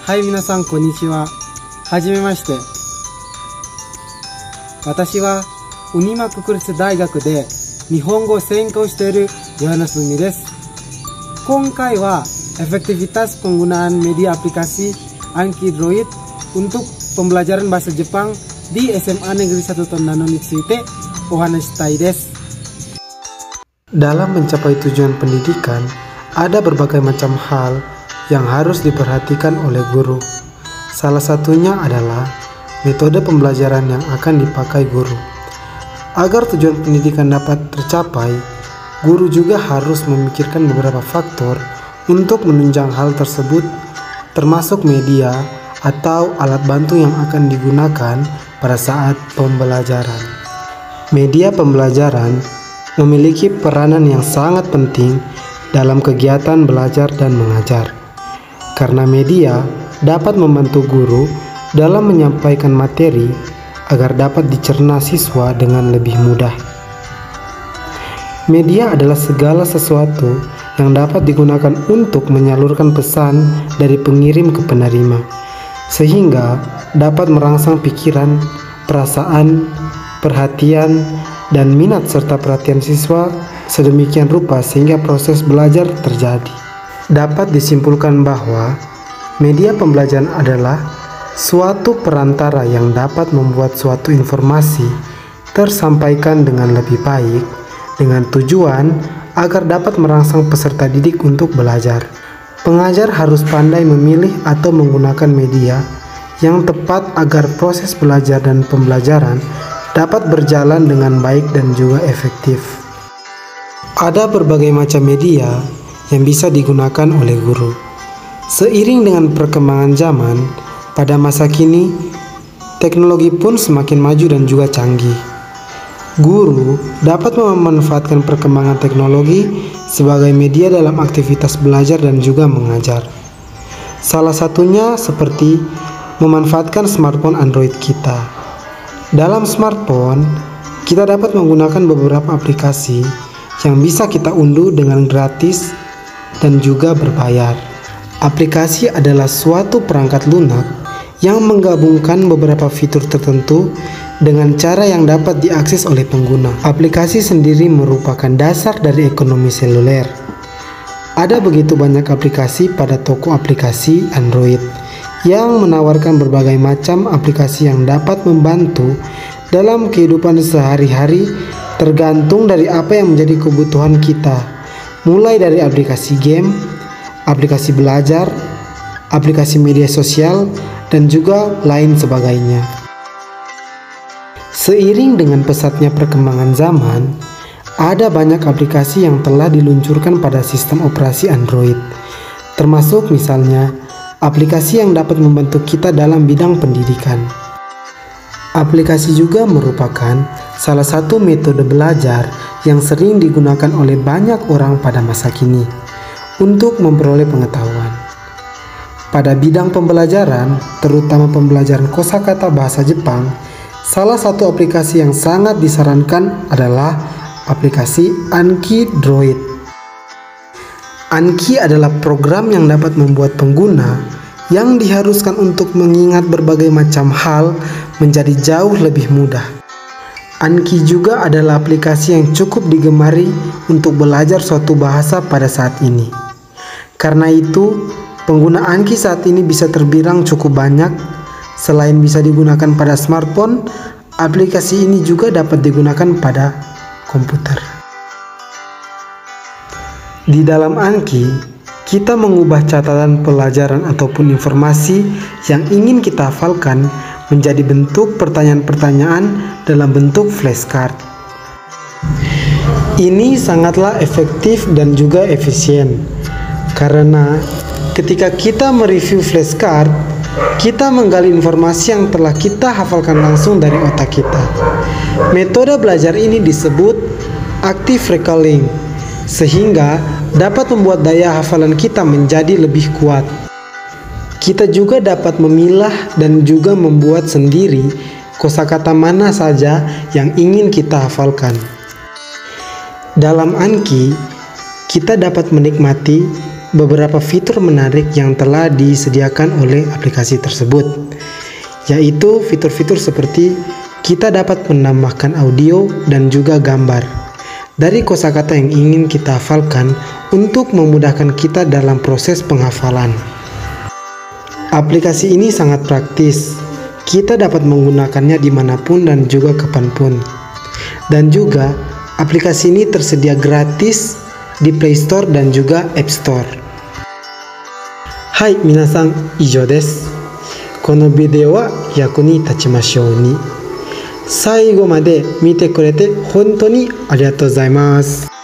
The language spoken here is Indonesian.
はい、皆さんこんにちは。はじめまして。私はウニマ国立大学で日本語を専攻しているYohanes Bumiです。今回はefektivitas penggunaan media aplikasi Anki Droid untuk pembelajaran bahasa Jepang di SMA Negeri 1 Tondano Nitsuite Ohaneshita desu. Dalam mencapai tujuan pendidikan, ada berbagai macam hal yang harus diperhatikan oleh guru. Salah satunya adalah metode pembelajaran yang akan dipakai guru. Agar tujuan pendidikan dapat tercapai, guru juga harus memikirkan beberapa faktor untuk menunjang hal tersebut, termasuk media atau alat bantu yang akan digunakan pada saat pembelajaran. Media pembelajaran memiliki peranan yang sangat penting dalam kegiatan belajar dan mengajar. Karena media dapat membantu guru dalam menyampaikan materi agar dapat dicerna siswa dengan lebih mudah. Media adalah segala sesuatu yang dapat digunakan untuk menyalurkan pesan dari pengirim ke penerima, sehingga dapat merangsang pikiran, perasaan, perhatian, dan minat serta perhatian siswa sedemikian rupa sehingga proses belajar terjadi. Dapat disimpulkan bahwa media pembelajaran adalah suatu perantara yang dapat membuat suatu informasi tersampaikan dengan lebih baik dengan tujuan agar dapat merangsang peserta didik untuk belajar. Pengajar harus pandai memilih atau menggunakan media yang tepat agar proses belajar dan pembelajaran dapat berjalan dengan baik dan juga efektif. Ada berbagai macam media yang bisa digunakan oleh guru. Seiring dengan perkembangan zaman, pada masa kini, teknologi pun semakin maju dan juga canggih. Guru dapat memanfaatkan perkembangan teknologi sebagai media dalam aktivitas belajar dan juga mengajar. Salah satunya seperti memanfaatkan smartphone Android kita. Dalam smartphone, kita dapat menggunakan beberapa aplikasi yang bisa kita unduh dengan gratis dan juga berbayar. Aplikasi adalah suatu perangkat lunak yang menggabungkan beberapa fitur tertentu dengan cara yang dapat diakses oleh pengguna. Aplikasi sendiri merupakan dasar dari ekonomi seluler. Ada begitu banyak aplikasi pada toko aplikasi Android yang menawarkan berbagai macam aplikasi yang dapat membantu dalam kehidupan sehari-hari tergantung dari apa yang menjadi kebutuhan kita. Mulai dari aplikasi game, aplikasi belajar, aplikasi media sosial, dan juga lain sebagainya. Seiring dengan pesatnya perkembangan zaman, ada banyak aplikasi yang telah diluncurkan pada sistem operasi Android, termasuk misalnya aplikasi yang dapat membantu kita dalam bidang pendidikan. Aplikasi juga merupakan salah satu metode belajar yang sering digunakan oleh banyak orang pada masa kini untuk memperoleh pengetahuan. Pada bidang pembelajaran, terutama pembelajaran kosakata bahasa Jepang, salah satu aplikasi yang sangat disarankan adalah aplikasi Anki Droid. Anki adalah program yang dapat membuat pengguna yang diharuskan untuk mengingat berbagai macam hal menjadi jauh lebih mudah. Anki juga adalah aplikasi yang cukup digemari untuk belajar suatu bahasa pada saat ini. Karena itu, pengguna Anki saat ini bisa terbilang cukup banyak. Selain bisa digunakan pada smartphone, aplikasi ini juga dapat digunakan pada komputer. Di dalam Anki, kita mengubah catatan pelajaran ataupun informasi yang ingin kita hafalkan menjadi bentuk pertanyaan-pertanyaan dalam bentuk flashcard. Ini sangatlah efektif dan juga efisien, karena ketika kita mereview flashcard, kita menggali informasi yang telah kita hafalkan langsung dari otak kita. Metode belajar ini disebut active recalling, sehingga dapat membuat daya hafalan kita menjadi lebih kuat. Kita juga dapat memilah dan juga membuat sendiri kosakata mana saja yang ingin kita hafalkan. Dalam Anki, kita dapat menikmati beberapa fitur menarik yang telah disediakan oleh aplikasi tersebut, yaitu fitur-fitur seperti kita dapat menambahkan audio dan juga gambar dari kosakata yang ingin kita hafalkan untuk memudahkan kita dalam proses penghafalan. Aplikasi ini sangat praktis, kita dapat menggunakannya dimanapun dan juga kapanpun. Dan juga aplikasi ini tersedia gratis di Play Store dan juga App Store. Hai minasan, ijo desu. このビデオは役に立ちましょうに。最後まで見てくれて本当にありがとうございます。